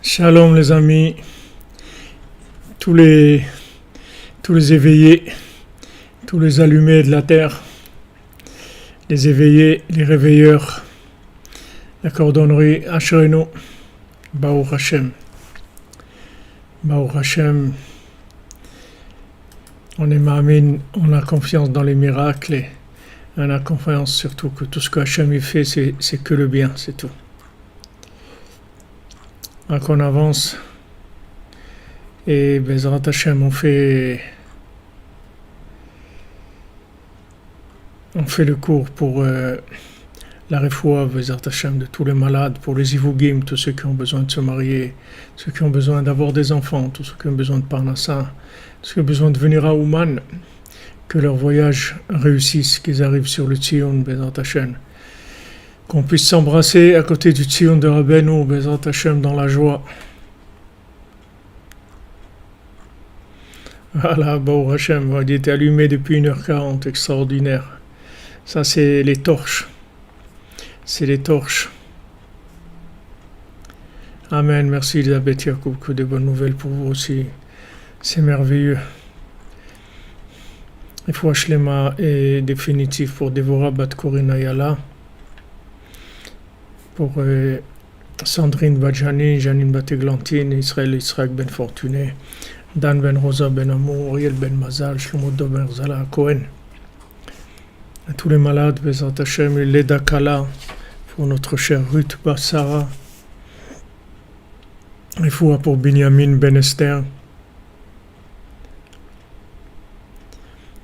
Shalom les amis, tous les éveillés, tous les allumés de la terre, les éveillés, les réveilleurs, la cordonnerie, Asherenu, Baruch Hashem. Baruch Hashem, on est ma'amin, on a confiance dans les miracles et on a confiance surtout que tout ce que Hashem fait, c'est que le bien, c'est tout. Donc on avance et Bezrat Hashem on fait le cours pour la refoua Bezrat Hashem de tous les malades, pour les ivugim, tous ceux qui ont besoin de se marier, ceux qui ont besoin d'avoir des enfants, tous ceux qui ont besoin de parnassa, tous ceux qui ont besoin de venir à Ouman, que leur voyage réussisse, qu'ils arrivent sur le Tzion Bezrat Hashem. Qu'on puisse s'embrasser à côté du Tzion de Rabbeinu, Bezrat Hashem, dans la joie. Voilà, Baruch Hashem, il est allumé depuis 1h40, extraordinaire. Ça, c'est les torches. C'est les torches. Amen, merci Elisabeth Yacoub, que de bonnes nouvelles pour vous aussi. C'est merveilleux. Il faut Shlema est définitif pour Devorah Bat Korina Yala. Pour Sandrine Badjani, Janine Bateglantine, Israël Ben Fortuné, Dan Ben Rosa Ben Amour, Ariel Ben Mazal, Shlomo Ben Zala Cohen. À tous les malades, Bezrat Hashem, Leda Kala, pour notre chère Ruth Bassara. Il faut pour Binyamin Ben Esther.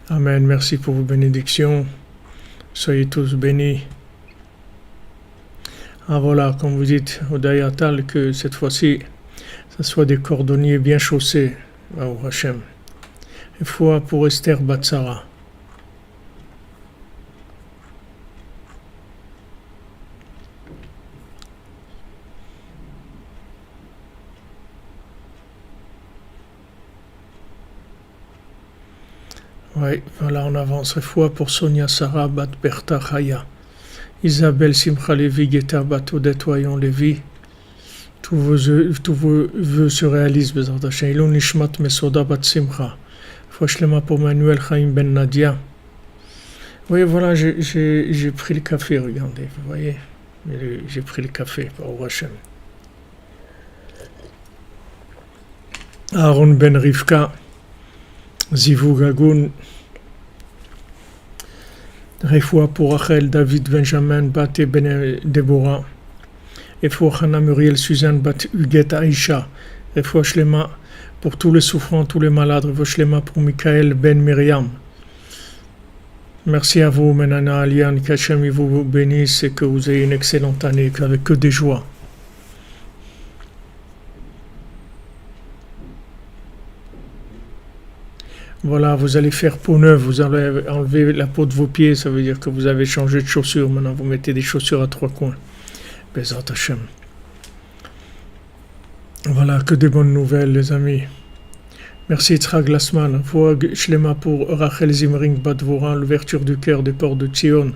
Amen, merci pour vos bénédictions. Soyez tous bénis. Ah voilà, comme vous dites, au Dayatal, que cette fois-ci, ça soit des cordonniers bien chaussés, au Hachem. Il faut pour Esther Batsara. Oui, voilà, on avance. Il faut pour Sonia Sarah Bat Berta Chaya. Isabelle Simcha Levi, Geta Bato Detoyon Levi, tous vos vœux se réalisent, Bezrat Hashem. Ilon Nishmat Mesoda Bat Simcha. Fouachlema pour Manuel Chaim Ben Nadia. Vous voyez, voilà, j'ai pris le café, regardez, vous voyez, j'ai pris le café, Baruch Hashem. Aaron Ben Rivka, Zivu Gagoun, Refoua pour Rachel, David, Benjamin, Bat et Ben Deborah. Refoua Hana Muriel, Suzanne, Bat Huguette, Aïcha. Refoua Shlema pour tous les souffrants, tous les malades. Refoua Shlema pour Michael, Ben Myriam. Merci à vous, Menana Alian, qu'Hachem vous bénisse et que vous ayez une excellente année, avec que des joies. Voilà, vous allez faire peau neuve, vous allez enlever la peau de vos pieds, ça veut dire que vous avez changé de chaussures. Maintenant, vous mettez des chaussures à 3 coins. Bezrat Hashem. Voilà, que des bonnes nouvelles, les amis. Merci, Yitzhak Glassman. Shlema pour Rachel Zimring Badvora, l'ouverture du cœur des portes de Tzion.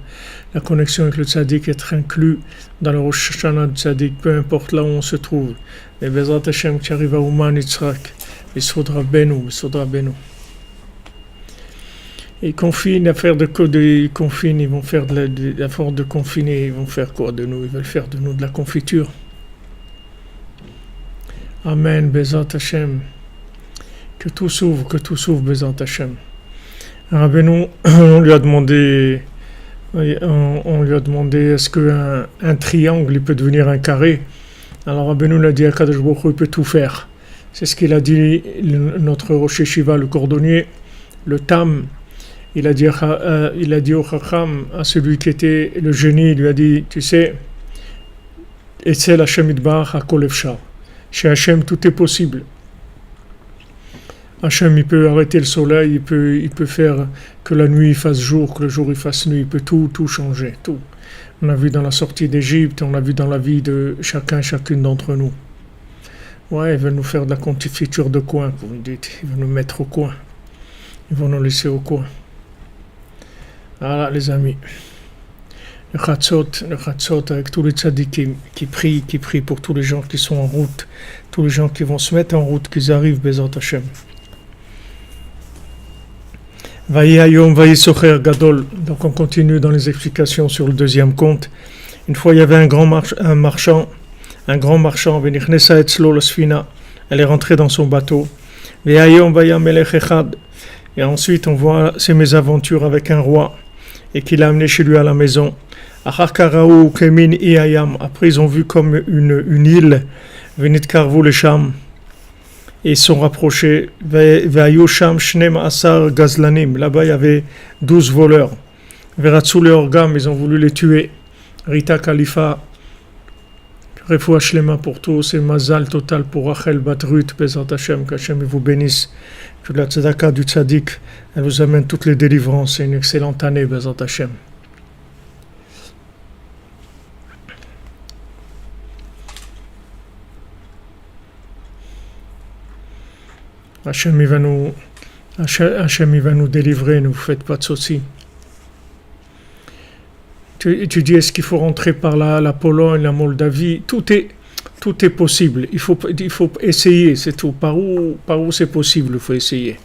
La connexion avec le tzaddik, être inclus dans le Rosh Hashanah du tzaddik, peu importe là où on se trouve. Et Bezrat Hashem qui arrive à Ouman, Yitzhak. Besodra Benu. Ils confinent, l'affaire de confine, ils vont faire de la force de confiner, ils vont faire quoi de nous? Ils veulent faire de nous de la confiture. Amen, Bezrat Hashem. Que tout s'ouvre, Bezrat Hashem. Rabbeinu, on lui a demandé On lui a demandé est-ce qu'un triangle il peut devenir un carré. Alors Rabbeinu a dit Akadosh Baruch Hu, il peut tout faire. C'est ce qu'il a dit notre Rosh Yeshiva, le cordonnier, le Tam. Il a dit au Chacham, à celui qui était le génie, il lui a dit, tu sais, Etzel Hashem Yitbarach HaKol Efshar. Chez Hashem, tout est possible. Hashem, il peut arrêter le soleil, il peut faire que la nuit fasse jour, que le jour il fasse nuit, il peut tout changer, tout. On a vu dans la sortie d'Égypte, on a vu dans la vie de chacune d'entre nous. Ouais, ils veulent nous faire de la confiture de coin, vous me dites. Ils veulent nous mettre au coin. Ils vont nous laisser au coin. Voilà, les amis. Le Chatzot avec tous les tzadikim qui prient pour tous les gens qui sont en route, tous les gens qui vont se mettre en route, qu'ils arrivent, Bezat Hashem. Vayi Hayom, Vayi Socher Gadol. Donc on continue dans les explications sur le deuxième conte. Une fois, il y avait un grand marchand, Venichnesa Etzlo Lasfina. Elle est rentrée dans son bateau. Vayi Hayom, Vayi Melech Echad. Et ensuite, on voit ses mésaventures avec un roi et qu'il l'a amené chez lui à la maison. Après, ils ont vu comme une île, Venit Karvu le Sham, et ils sont rapprochés. Ve'ayusham Shnem Asar Gazlanim. Là-bas, il y avait 12 voleurs. Veratsu le Orgam, ils ont voulu les tuer. Rita Khalifa, Refoua Shlema pour tous, et Mazal total pour Rachel Batrut, Bezat Hashem, qu'Hashem vous bénisse. Que la tzedaka du tzadik, elle vous amène toutes les délivrances. C'est une excellente année, Bezat Hashem. Hashem, il va nous délivrer, ne vous faites pas de soucis. Tu dis, est-ce qu'il faut rentrer par la Pologne, la Moldavie? Tout est possible. Il faut essayer, c'est tout. Par où c'est possible, il faut essayer.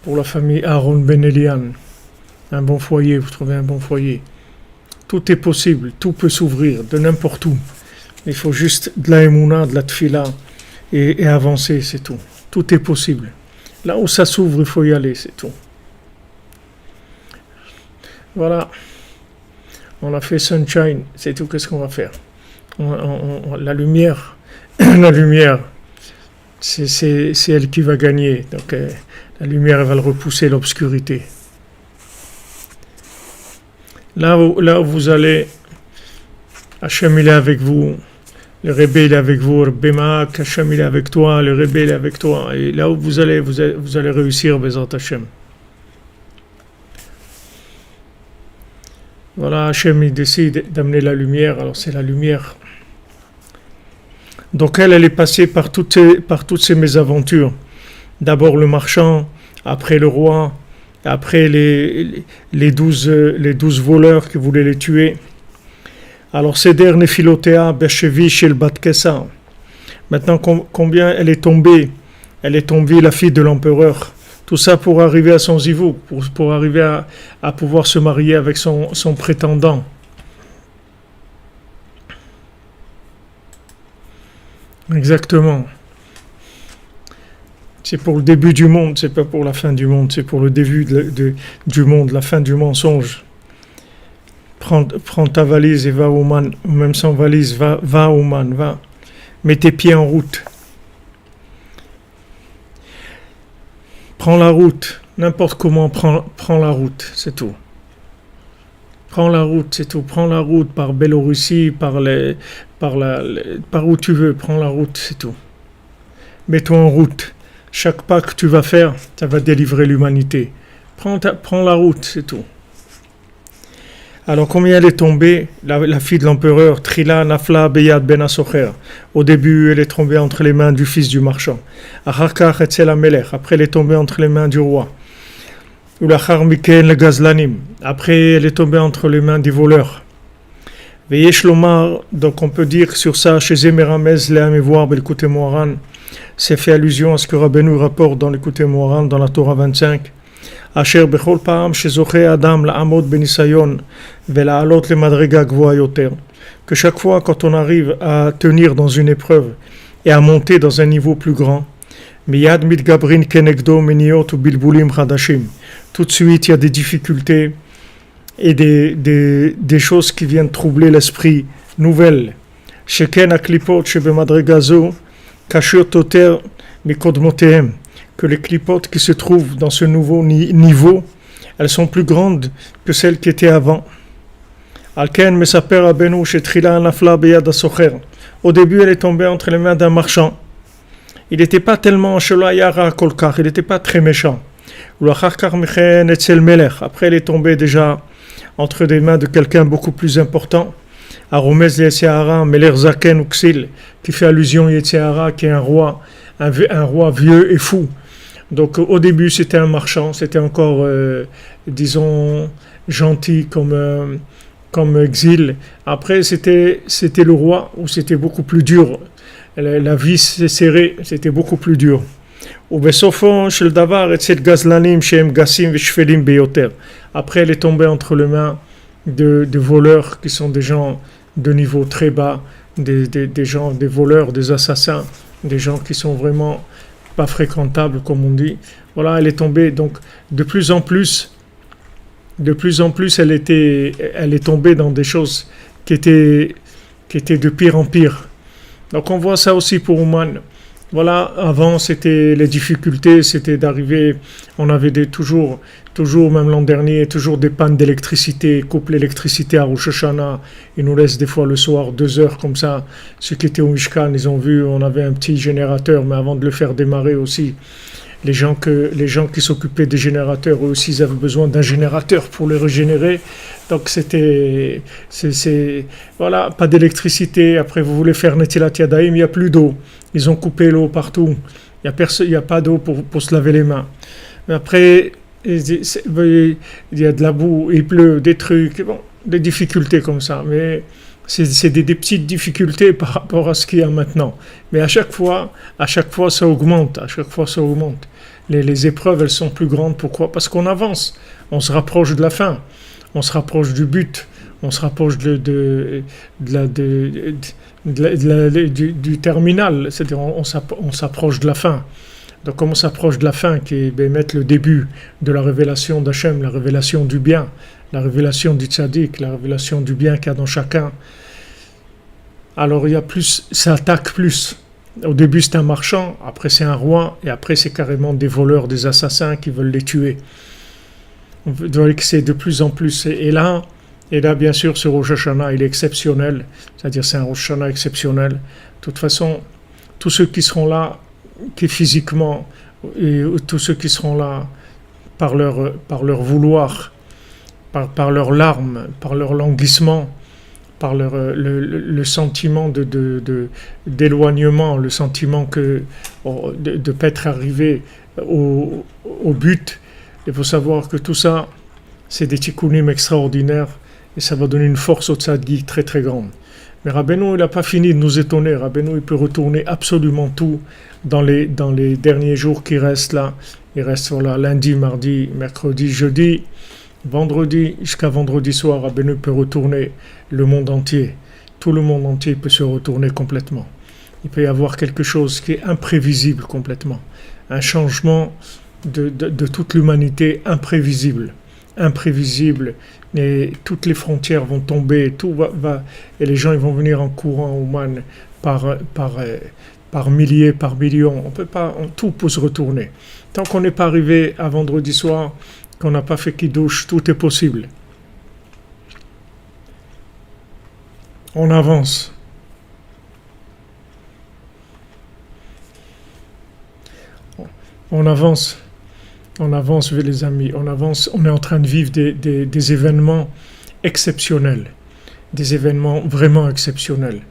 Pour la famille Aaron Ben Elian, un bon foyer, vous trouvez un bon foyer. Tout est possible, tout peut s'ouvrir, de n'importe où. Il faut juste de la émouna, de la tfila, et avancer, c'est tout. Tout est possible. Là où ça s'ouvre, il faut y aller, c'est tout. Voilà. On a fait sunshine, c'est tout, qu'est-ce qu'on va faire? La lumière, c'est elle qui va gagner. Donc la lumière, elle va le repousser l'obscurité. Là où vous allez, Hachem il est avec vous, le Rebbe il est avec vous, Rebbe Hachem il est avec toi, le Rebbe il est avec toi. Et là où vous allez réussir, Bezat Hachem. Voilà, Hachem il décide d'amener la lumière, alors c'est la lumière. Donc elle est passée par toutes ces mésaventures. D'abord le marchand, après le roi, après les 12 voleurs qui voulaient les tuer. Alors Seder Nephilotea Bechevi Shel Bat Kessa. Maintenant combien elle est tombée la fille de l'empereur. Tout ça pour arriver à son zivou, pour arriver à pouvoir se marier avec son prétendant. Exactement. C'est pour le début du monde, c'est pas pour la fin du monde, c'est pour le début du monde, la fin du mensonge. Prends ta valise et va au man, ou même sans valise, va au man, va. Mets tes pieds en route. Prends la route, n'importe comment, prends la route, c'est tout. Prends la route, c'est tout. Prends la route par Biélorussie, par où tu veux, prends la route, c'est tout. Mets-toi en route. Chaque pas que tu vas faire, ça va délivrer l'humanité. Prends la route, c'est tout. Alors, combien elle est tombée, la fille de l'empereur, Trila Nafla Beyad Ben Asocher. Au début, elle est tombée entre les mains du fils du marchand. Acharkar Etzel Amelech. Après, elle est tombée entre les mains du roi. Ulachar Miken le Gazlanim. Après, elle est tombée entre les mains des voleurs. Veyesh Lomar, donc on peut dire sur ça, chez Zemeramez, Léamevoir, Belkouté Moharan, c'est fait allusion à ce que Rabbeinu rapporte dans l'Écouté Moharan, dans la Torah 25. Asher bechol paam shezoche adam la'amod benisayon vela'alot le madrega gvoa yoter. Que chaque fois, quand on arrive à tenir dans une épreuve et à monter dans un niveau plus grand, Miyad mitgabrin kenegdo meniot ou bilbulim chadashim. Tout de suite, il y a des difficultés et des choses qui viennent troubler l'esprit nouvelles. Sheken aklipot shebemadregazo kashur toter mikodmotehem. Que les clipotes qui se trouvent dans ce nouveau niveau, elles sont plus grandes que celles qui étaient avant. Alken mesaper abenu shetrila nafla beyad asocher. Au début, elle est tombée entre les mains d'un marchand. Il n'était pas tellement shelayara kolkar, il n'était pas très méchant. Après, elle est tombée déjà entre des mains de quelqu'un beaucoup plus important. Aromez Yetziara, Meler Zaken Uxil, qui fait allusion à Yetziara, qui est un roi vieux et fou. Donc au début, c'était un marchand, c'était encore, disons, gentil comme exil. Après, c'était le roi, où c'était beaucoup plus dur. La vie s'est serrée, c'était beaucoup plus dur. Après, elle est tombée entre les mains de voleurs qui sont des gens de niveau très bas, des gens, des voleurs, des assassins, des gens qui sont vraiment pas fréquentables, comme on dit. Voilà, elle est tombée. Donc, de plus en plus, elle est tombée dans des choses qui étaient de pire en pire. Donc on voit ça aussi pour Ouman. Voilà, avant c'était les difficultés, c'était d'arriver, on avait toujours, même l'an dernier, toujours des pannes d'électricité, coupe l'électricité à Rosh Hashanah, ils nous laissent des fois le soir 2 heures comme ça. Ceux qui étaient au Mishkan, ils ont vu, on avait un petit générateur, mais avant de le faire démarrer aussi, les gens qui s'occupaient des générateurs, eux aussi, ils avaient besoin d'un générateur pour les régénérer. Donc voilà, pas d'électricité. Après, vous voulez faire Netilat Yadayim, il n'y a plus d'eau. Ils ont coupé l'eau partout. Il n'y a pas d'eau pour se laver les mains. Mais après, il y a de la boue, il pleut, des trucs, bon, des difficultés comme ça. Mais c'est des petites difficultés par rapport à ce qu'il y a maintenant. Mais à chaque fois, ça augmente. Les épreuves, elles sont plus grandes. Pourquoi ? Parce qu'on avance. On se rapproche de la fin. On se rapproche du but. On se rapproche du terminal. C'est-à-dire, on s'approche de la fin. Donc, comme on s'approche de la fin, qui est mettre le début de la révélation d'Hachem, la révélation du bien, la révélation du tzaddik, la révélation du bien qu'il y a dans chacun, alors il y a plus, ça attaque plus. Au début c'est un marchand, après c'est un roi, et après c'est carrément des voleurs, des assassins qui veulent les tuer. On voit que c'est de plus en plus. Et là bien sûr ce Rosh Hashanah il est exceptionnel, c'est-à-dire c'est un Rosh Hashanah exceptionnel. De toute façon, tous ceux qui seront là, qui physiquement, et tous ceux qui seront là par leur vouloir, par leurs larmes, par leur languissement, par le sentiment d'éloignement, le sentiment de ne pas être arrivé au but. Il faut savoir que tout ça, c'est des tikkunim extraordinaires et ça va donner une force au tzaddik très très grande. Mais Rabbeinu, il n'a pas fini de nous étonner. Rabbeinu, il peut retourner absolument tout dans les derniers jours qui restent là. Il reste lundi, mardi, mercredi, jeudi, vendredi, jusqu'à vendredi soir. Rabbeinu peut retourner le monde entier. Tout le monde entier peut se retourner complètement. Il peut y avoir quelque chose qui est imprévisible complètement. Un changement de toute l'humanité imprévisible. Et toutes les frontières vont tomber, tout va et les gens ils vont venir en courant au Man par milliers, par millions. On peut pas, tout peut se retourner. Tant qu'on n'est pas arrivé à vendredi soir, qu'on n'a pas fait Kiddush, tout est possible. On avance. On avance, les amis, on avance, on est en train de vivre des événements exceptionnels, des événements vraiment exceptionnels.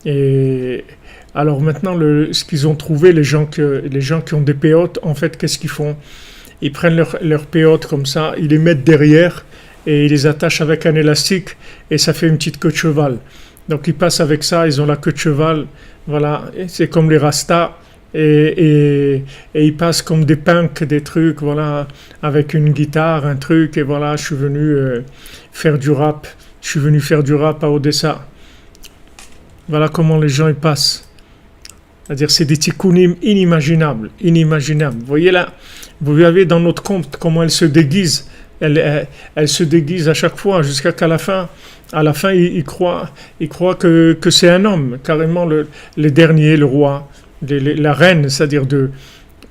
Et alors maintenant, ce qu'ils ont trouvé, les gens qui ont des péotes, en fait, qu'est-ce qu'ils font ? Ils prennent leurs péotes comme ça, ils les mettent derrière et ils les attachent avec un élastique et ça fait une petite queue de cheval. Donc ils passent avec ça, ils ont la queue de cheval, voilà, et c'est comme les rastas. Et ils passent comme des punks, des trucs, voilà, avec une guitare, un truc, et voilà, je suis venu faire du rap à Odessa. Voilà comment les gens ils passent. C'est-à-dire, c'est des tikkunim inimaginables, inimaginables. Vous voyez là, vous avez dans notre compte comment elle se déguise. Elle se déguise à chaque fois jusqu'à qu'à la fin, il croit que c'est un homme, carrément le dernier, le roi, la reine, c'est-à-dire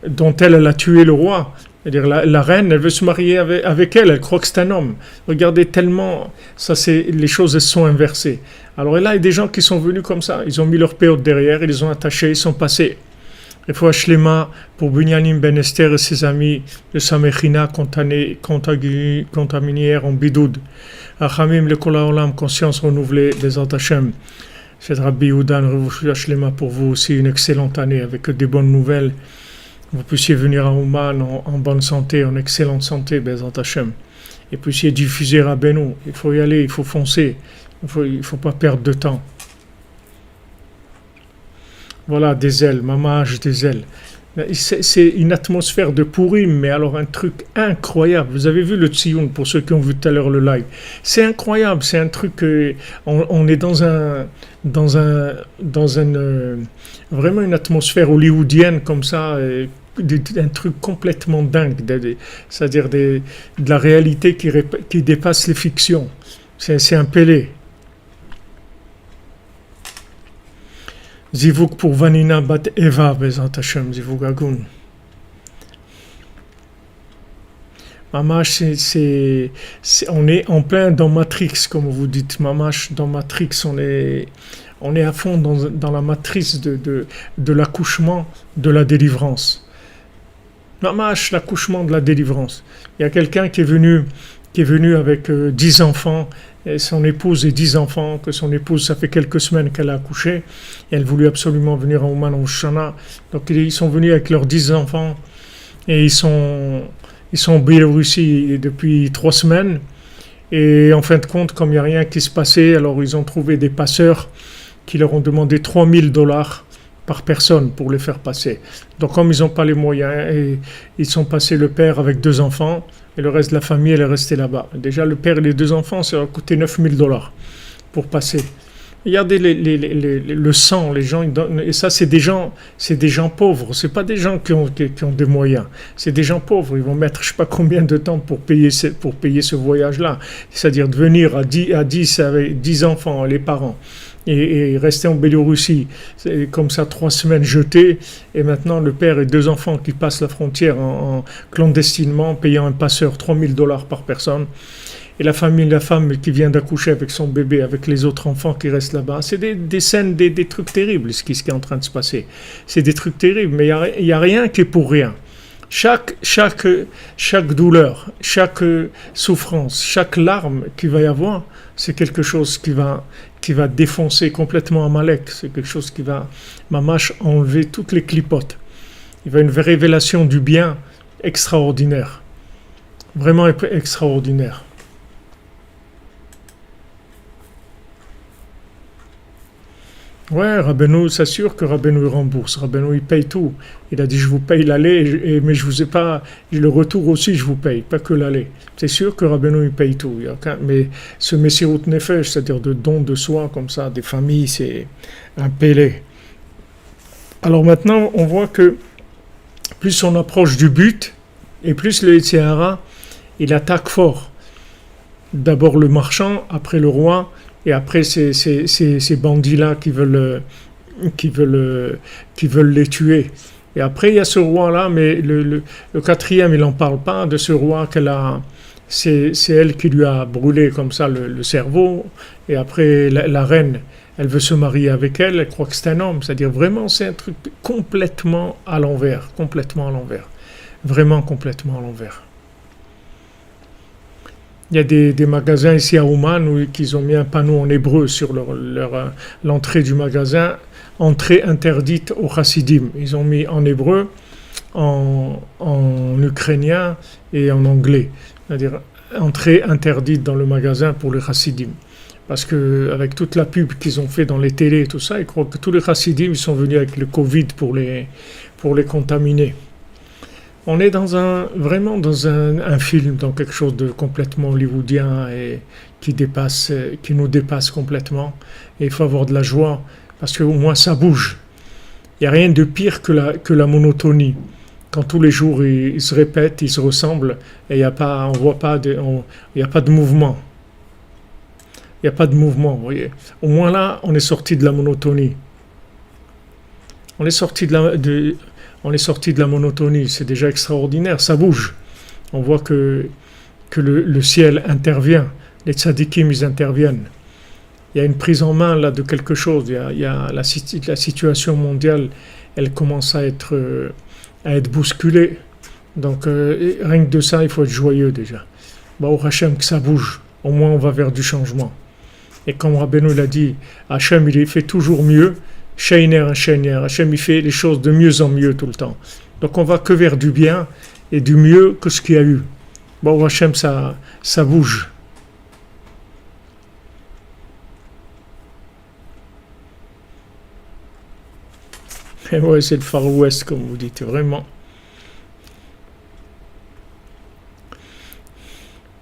dont elle a tué le roi. C'est-à-dire la reine, elle veut se marier avec elle croit que c'est un homme. Regardez tellement, les choses elles sont inversées. Alors là, il y a des gens qui sont venus comme ça, ils ont mis leur péote derrière, ils les ont attachés, ils sont passés. Il faut Shlema pour Bunyamin Ben Esther et ses amis de Samechina contaminés en bidoud. Achamim le Kol Haolam, conscience renouvelée des Hashem. C'est Rabbi Yehuda, Shlema pour vous aussi une excellente année avec des bonnes nouvelles. Vous puissiez venir à Ouman en bonne santé, en excellente santé, Bezat Hashem. Et puissiez diffuser Rabbeinu. Il faut y aller, il faut foncer. Il faut pas perdre de temps. Voilà, des ailes, mamage des ailes. C'est une atmosphère de Purim, mais alors un truc incroyable. Vous avez vu le Tzion, pour ceux qui ont vu tout à l'heure le live. C'est incroyable, c'est un truc... on est dans vraiment une atmosphère hollywoodienne comme ça, un truc complètement dingue, c'est-à-dire de la réalité qui dépasse les fictions. C'est un Pélé. Zivuk pour Vanina Bat Eva, Bezat Hashem, Zivuk Agun. Mamash, on est en plein dans Matrix, comme vous dites. Mamash, dans Matrix, on est à fond dans la matrice de l'accouchement, de la délivrance. Mamash, l'accouchement de la délivrance. Il y a quelqu'un qui est venu avec 10 enfants, et son épouse et 10 enfants, que son épouse, ça fait quelques semaines qu'elle a accouché, et elle voulait absolument venir à Ouman au Shana. Donc ils sont venus avec leurs 10 enfants, et ils sont en Biélorussie depuis 3 semaines, et en fin de compte, comme il n'y a rien qui se passait, alors ils ont trouvé des passeurs qui leur ont demandé $3,000 par personne pour les faire passer. Donc comme ils n'ont pas les moyens, et ils sont passés le père avec 2 enfants, et le reste de la famille, elle est restée là-bas. Déjà, le père et les 2 enfants, ça a coûté $9,000 pour passer. Regardez le sang, les gens, ils donnent, et ça, c'est des gens pauvres. C'est pas des gens qui ont des moyens. C'est des gens pauvres. Ils vont mettre, je sais pas combien de temps pour payer ce voyage-là. C'est-à-dire de venir à 10 avec 10 enfants, les parents. Et rester en Biélorussie, c'est comme ça 3 semaines jetés, et maintenant le père et 2 enfants qui passent la frontière en clandestinement, payant un passeur $3,000 par personne, et la femme qui vient d'accoucher avec son bébé, avec les autres enfants qui restent là-bas. C'est des scènes, des trucs terribles, ce qui est en train de se passer. C'est des trucs terribles, mais il n'y a rien qui est pour rien. Chaque douleur, chaque souffrance, chaque larme qu'il va y avoir, c'est quelque chose qui va défoncer complètement Amalek. C'est quelque chose qui va, mamash, enlever toutes les clipotes. Il va y avoir une révélation du bien extraordinaire. Vraiment extraordinaire. Ouais, Rabbeinu s'assure que Rabbeinu rembourse. Rabbeinu, il paye tout. Il a dit, je vous paye l'aller, mais je vous ai pas... Le retour aussi, je vous paye, pas que l'aller. C'est sûr que Rabbeinu, il paye tout. Mais ce Messirut Nefesh, c'est-à-dire de don de soi, comme ça, des familles, c'est un pélé. Alors maintenant, on voit que plus on approche du but, et plus le Yetzer Hara, il attaque fort. D'abord le marchand, après le roi, et après ces bandits-là qui veulent les tuer. Et après il y a ce roi-là, mais le quatrième, il n'en parle pas de ce roi qu'elle a. C'est elle qui lui a brûlé comme ça le cerveau. Et après la reine, elle veut se marier avec elle croit que c'est un homme. C'est-à-dire vraiment c'est un truc complètement à l'envers. Vraiment complètement à l'envers. Il y a des magasins ici à Ouman où ils ont mis un panneau en hébreu sur l'entrée du magasin, entrée interdite aux chassidim. Ils ont mis en hébreu, en ukrainien et en anglais. C'est-à-dire entrée interdite dans le magasin pour les chassidim. Parce qu'avec toute la pub qu'ils ont fait dans les télés et tout ça, ils croient que tous les chassidim ils sont venus avec le Covid pour les contaminer. On est vraiment dans un film, dans quelque chose de complètement hollywoodien et qui nous dépasse complètement. Et il faut avoir de la joie, parce qu'au moins ça bouge. Il n'y a rien de pire que la monotonie. Quand tous les jours ils se répètent, ils se ressemblent, et il n'y a pas, on voit pas il n'y a pas de mouvement. Il n'y a pas de mouvement, vous voyez. Au moins là, on est sorti de la monotonie. On est sorti on est sorti de la monotonie, c'est déjà extraordinaire, ça bouge. On voit que le ciel intervient, les tzadikim ils interviennent. Il y a une prise en main là de quelque chose, il y a la situation mondiale, elle commence à être bousculée. Donc rien que de ça, il faut être joyeux déjà. Au Hachem que ça bouge, au moins on va vers du changement. Et comme Rabbeinu l'a dit, Hachem il fait toujours mieux. Hachem il fait les choses de mieux en mieux tout le temps. Donc on va que vers du bien et du mieux que ce qu'il y a eu. Hachem ça bouge. Et ouais, c'est le Far West comme vous dites, vraiment.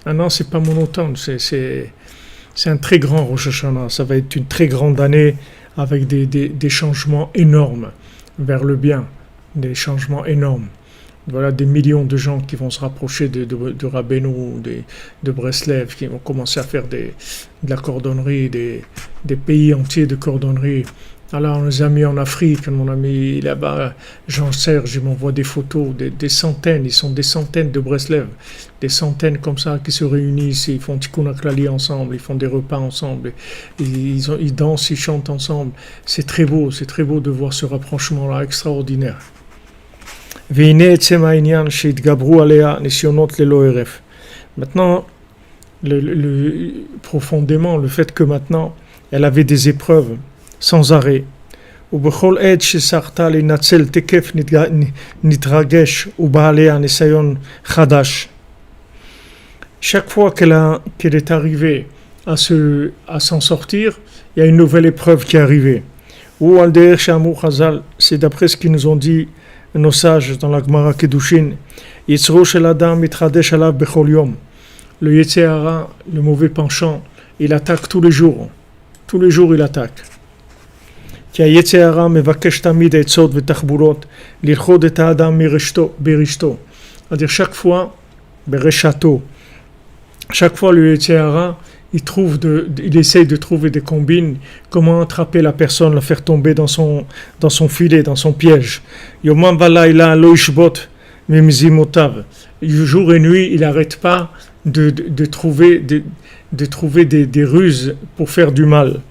Ah non, c'est pas monotone, c'est un très grand Rosh Hashanah. Ça va être une très grande année avec des changements énormes vers le bien, des changements énormes. Voilà des millions de gens qui vont se rapprocher de Rabbeinu, de Breslev, qui vont commencer à faire de la cordonnerie, des pays entiers de cordonnerie. Alors on les a mis en Afrique, on a mis là-bas, Jean-Serge, il m'envoie des photos, des centaines, ils sont des centaines de Breslev, des centaines comme ça qui se réunissent, ils font Tikkun HaKlali ensemble, ils font des repas ensemble, ils dansent, ils chantent ensemble. C'est très beau de voir ce rapprochement-là extraordinaire. Maintenant, profondément, le fait que maintenant, elle avait des épreuves sans arrêt. Chaque fois qu'elle est arrivée à s'en sortir, il y a une nouvelle épreuve qui est arrivée. C'est d'après ce qu'ils nous ont dit nos sages dans la Gemara Kedushin. Le Yetzer Hara, le mauvais penchant, il attaque tous les jours. Tous les jours il attaque. C'est-à-dire chaque fois le Yetzer Hara, il essaye de trouver des combines, comment attraper la personne, la faire tomber dans son filet, dans son piège. Jour et nuit, il n'arrête pas de trouver des ruses pour faire du mal.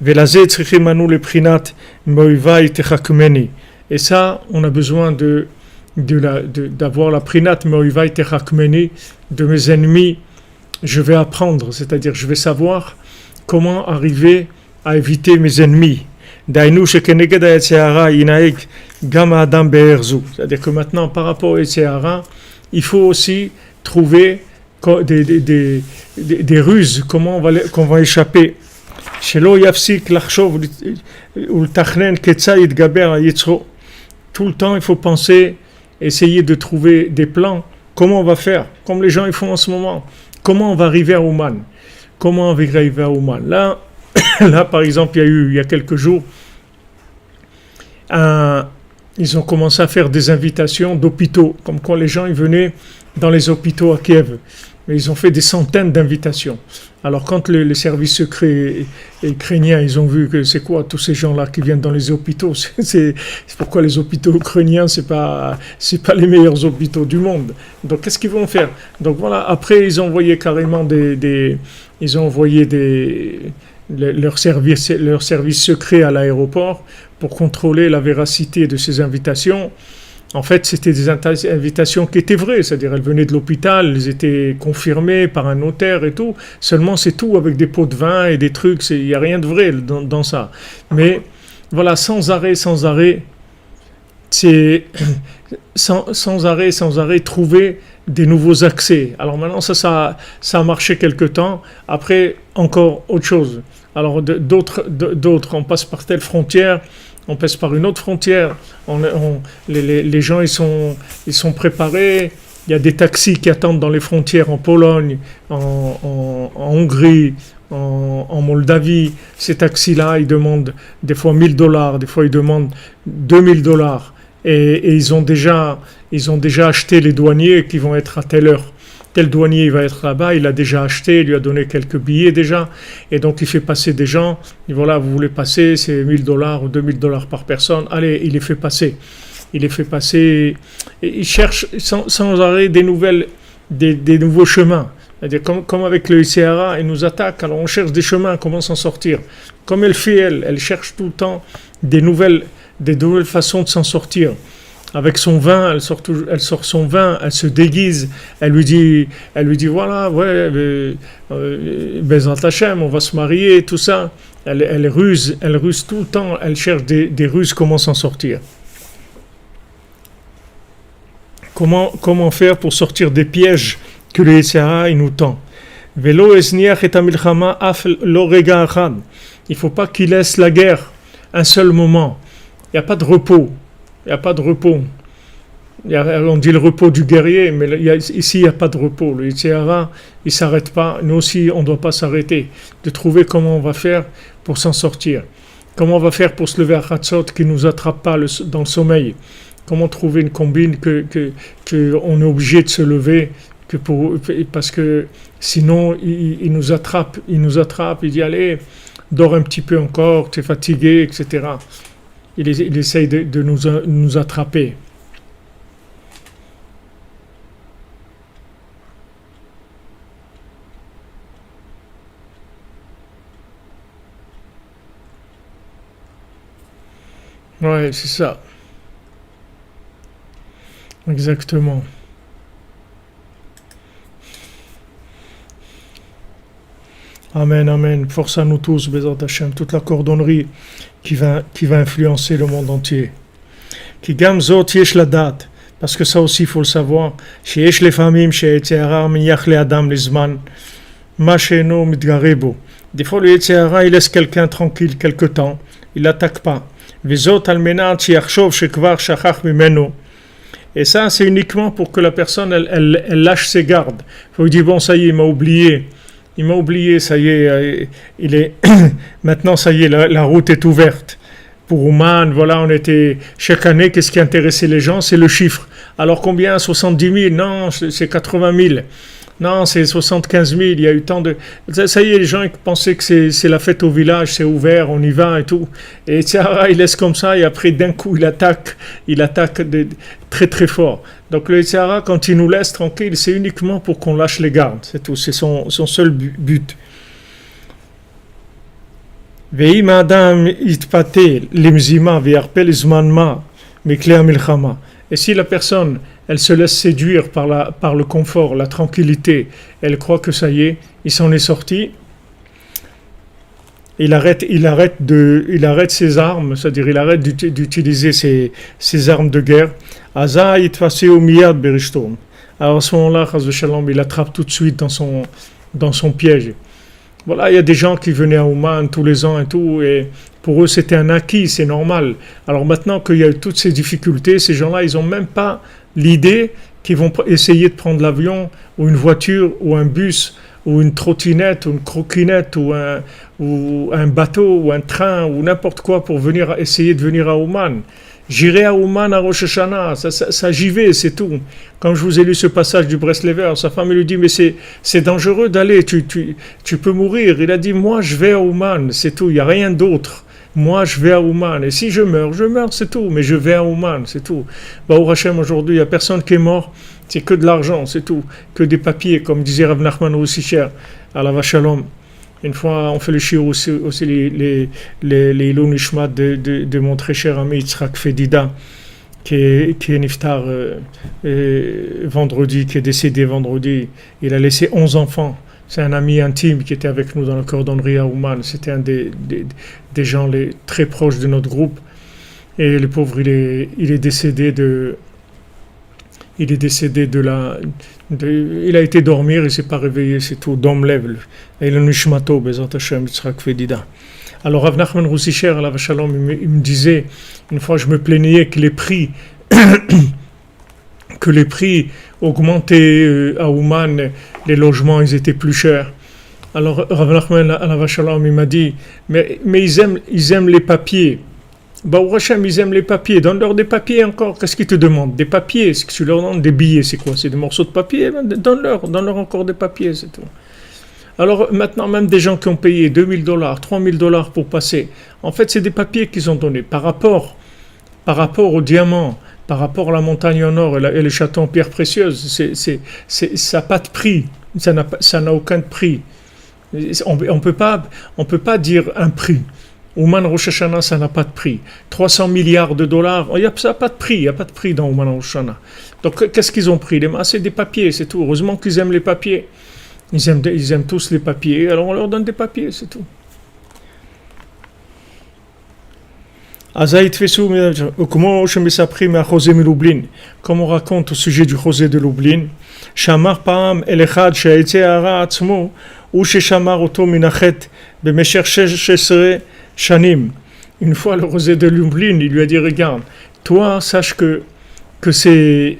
Et ça, on a besoin d'avoir la prinat me'oivai techakmeni, de mes ennemis. Je vais apprendre, c'est-à-dire je vais savoir comment arriver à éviter mes ennemis. C'est-à-dire que maintenant, par rapport au Yetzer Hara, il faut aussi trouver des ruses, comment qu'on va échapper. Tout le temps, il faut penser, essayer de trouver des plans. Comment on va faire, comme les gens ils font en ce moment. Comment on va arriver à Ouman? Comment on va arriver à Ouman? Là, par exemple, il y a quelques jours, ils ont commencé à faire des invitations d'hôpitaux, comme quand les gens ils venaient dans les hôpitaux à Kiev. Ils ont fait des centaines d'invitations. Alors quand les services secrets ukrainiens, ils ont vu que c'est quoi tous ces gens-là qui viennent dans les hôpitaux, c'est pourquoi les hôpitaux ukrainiens c'est pas les meilleurs hôpitaux du monde. Donc qu'est-ce qu'ils vont faire? Donc voilà, après ils ont envoyé carrément leur service secret à l'aéroport pour contrôler la véracité de ces invitations. En fait, c'était des invitations qui étaient vraies, c'est-à-dire elles venaient de l'hôpital, elles étaient confirmées par un notaire et tout. Seulement, c'est tout avec des pots de vin et des trucs, il n'y a rien de vrai dans ça. Mais voilà, sans arrêt, c'est sans arrêt trouver des nouveaux accès. Alors maintenant, ça a marché quelque temps. Après, encore autre chose. Alors d'autres, on passe par telle frontière. On passe par une autre frontière, les gens ils sont préparés, il y a des taxis qui attendent dans les frontières en Pologne, en Hongrie, en Moldavie, ces taxis-là, ils demandent des fois $1000, des fois ils demandent $2000. Et ils ont déjà acheté les douaniers qui vont être à telle heure. Tel douanier il va être là-bas, il a déjà acheté, il lui a donné quelques billets déjà, et donc il fait passer des gens, et voilà, vous voulez passer, c'est $1000 ou $2000 par personne, allez, il les fait passer. Il les fait passer, et il cherche sans arrêt des nouveaux chemins. C'est-à-dire comme avec le ICRA, il nous attaque, alors on cherche des chemins, comment s'en sortir. Comme elle fait, elle cherche tout le temps des nouvelles façons de s'en sortir. Avec son vin, elle sort son vin, elle se déguise, elle lui dit voilà, ouais, Bezrat Hashem, on va se marier, tout ça. Elle ruse tout le temps, elle cherche des ruses, comment s'en sortir. Comment faire pour sortir des pièges que le Yetzirah il nous tend. Velo esniach et amilchama af lo rega achad. Il ne faut pas qu'il laisse la guerre un seul moment. Il n'y a pas de repos. Il n'y a pas de repos. On dit le repos du guerrier, mais ici il n'y a pas de repos. Le Yetzirah, il ne s'arrête pas. Nous aussi, on ne doit pas s'arrêter. De trouver comment on va faire pour s'en sortir. Comment on va faire pour se lever à Chatzot qui ne nous attrape pas dans le sommeil. Comment trouver une combine que on est obligé de se lever parce que sinon il nous attrape, il dit allez, dors un petit peu encore, tu es fatigué, etc. Il essaye de nous attraper. Ouais, c'est ça. Exactement. Amen, amen. Force à nous tous, Bezrat Hashem, toute la cordonnerie qui va influencer le monde entier. Ki gam zot yesh la date, parce que ça aussi il faut le savoir. Sheyesh lefamim sheyetzerah miyach le adam lizman, ma she'eno mitgare bo. Des fois le Yetzirah il laisse quelqu'un tranquille quelque temps, il l'attaque pas. Vezot almenat sheyachshov shekvar shachach mimeno. Et ça, c'est uniquement pour que la personne, elle lâche ses gardes. Il faut lui dire, bon, ça y est, il m'a oublié, ça y est, maintenant, ça y est, la route est ouverte. Pour Ouman, voilà, chaque année, qu'est-ce qui intéressait les gens? C'est le chiffre. Alors combien? 70 000? Non, c'est 80 000. Non, c'est 75 000, il y a eu tant de... Ça y est, les gens ils pensaient que c'est la fête au village, c'est ouvert, on y va et tout. Et Tzara, il laisse comme ça et après d'un coup, il attaque très très fort. Donc le Tzara, quand il nous laisse tranquille, c'est uniquement pour qu'on lâche les gardes, c'est tout, c'est son seul but. Ve'im adam itpate limzima ve'arpel zmanma miklei milchama. Et si la personne, elle se laisse séduire par le confort, la tranquillité, elle croit que ça y est, il s'en est sorti, il arrête ses armes, c'est-à-dire il arrête d'utiliser ses armes de guerre. Aza yitfaseu miyad berishtom. Alors à ce moment-là, Chas v'Shalom, il attrape tout de suite dans son piège. Voilà, il y a des gens qui venaient à Ouman tous les ans et tout, et pour eux c'était un acquis, c'est normal. Alors maintenant qu'il y a toutes ces difficultés, ces gens-là, ils n'ont même pas l'idée qu'ils vont essayer de prendre l'avion, ou une voiture, ou un bus, ou une trottinette, ou une croquinette, ou un bateau, ou un train, ou n'importe quoi pour essayer de venir à Ouman. J'irai à Ouman à Rosh Hashanah, ça j'y vais, c'est tout. Quand je vous ai lu ce passage du Breslever, sa femme lui dit, mais c'est dangereux d'aller, tu peux mourir. Il a dit, moi je vais à Ouman, c'est tout, il n'y a rien d'autre. Moi je vais à Ouman, et si je meurs, c'est tout, mais je vais à Ouman, c'est tout. Baruch Hashem, aujourd'hui, il n'y a personne qui est mort, c'est que de l'argent, c'est tout, que des papiers, comme disait Rav Nachman Roussicher, à la Vachalom. Une fois, on fait le shiur aussi les Ilou Nishmat de mon très cher ami Yitzhak Fedida, qui est niftar vendredi, qui est décédé vendredi. Il a laissé 11 enfants. C'est un ami intime qui était avec nous dans la cordonnerie à Ouman. C'était un des gens très proches de notre groupe. Et le pauvre, il est décédé il a été dormir, il s'est pas réveillé, c'est tout, d'homme lève. Et le nishmato, Bezrat Hashem, Yitzhak Fedida. Alors Rav Nachman Roussicher, à la Shalom, il me disait, une fois je me plaignais que les prix augmentaient à Ouman, les logements ils étaient plus chers. Alors, Rav Nachman alav shalom, il m'a dit, mais ils aiment les papiers. Baruch Hashem, ils aiment les papiers. Donne-leur des papiers encore. Qu'est-ce qu'ils te demandent? Des papiers. Est-ce que tu leur donnes des billets? C'est quoi? C'est des morceaux de papier? Donne-leur encore des papiers, c'est tout. Alors maintenant, même des gens qui ont payé $2,000, $3,000 pour passer, en fait, c'est des papiers qu'ils ont donnés par rapport au diamant, par rapport à la montagne en or et les châteaux en pierres précieuses. Ça n'a pas de prix. Ça n'a aucun prix. On peut pas dire un prix. Ouman Rosh Hashanah, ça n'a pas de prix. 300 milliards de dollars, ça n'a pas de prix. Il n'y a pas de prix dans Ouman Rosh Hashanah. Donc, qu'est-ce qu'ils ont pris? C'est des papiers, c'est tout. Heureusement qu'ils aiment les papiers. Ils aiment tous les papiers, alors on leur donne des papiers, c'est tout. Comme on raconte au sujet du Chosé de Lublin, Shamar Pa'am el-Echad she'aytze hara atzmo, ou she'shamar oto minachet b'mesher 16 shanim. Une fois, le Chosé de Lublin, il lui a dit, regarde, toi, sache que c'est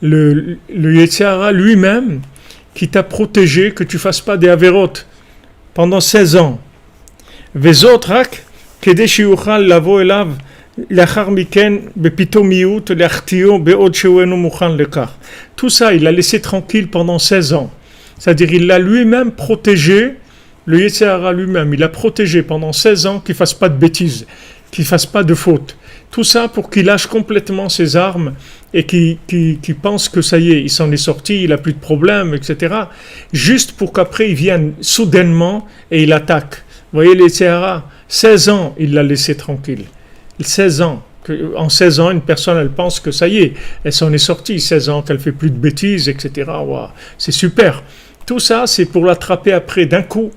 le Yetzer Hara lui-même qui t'a protégé, que tu ne fasses pas des avérotes pendant 16 ans. Vezot rak, kede shiuchal lavo elav, lachar miken, bepitomiyut, l'achtio, beod sheuenu mukhan lekar. Tout ça, il l'a laissé tranquille pendant 16 ans. C'est-à-dire, il l'a lui-même protégé, le Yetzer Hara lui-même, il l'a protégé pendant 16 ans qu'il ne fasse pas de bêtises, qu'il ne fasse pas de fautes. Tout ça pour qu'il lâche complètement ses armes et qu'il pense que ça y est, il s'en est sorti, il n'a plus de problème, etc. Juste pour qu'après il vienne soudainement et il attaque. Vous voyez les Yetzer Hara, 16 ans, il l'a laissé tranquille. 16 ans. En 16 ans, une personne, elle pense que ça y est, elle s'en est sortie. 16 ans, qu'elle fait plus de bêtises, etc. Wow, c'est super. Tout ça, c'est pour l'attraper après d'un coup,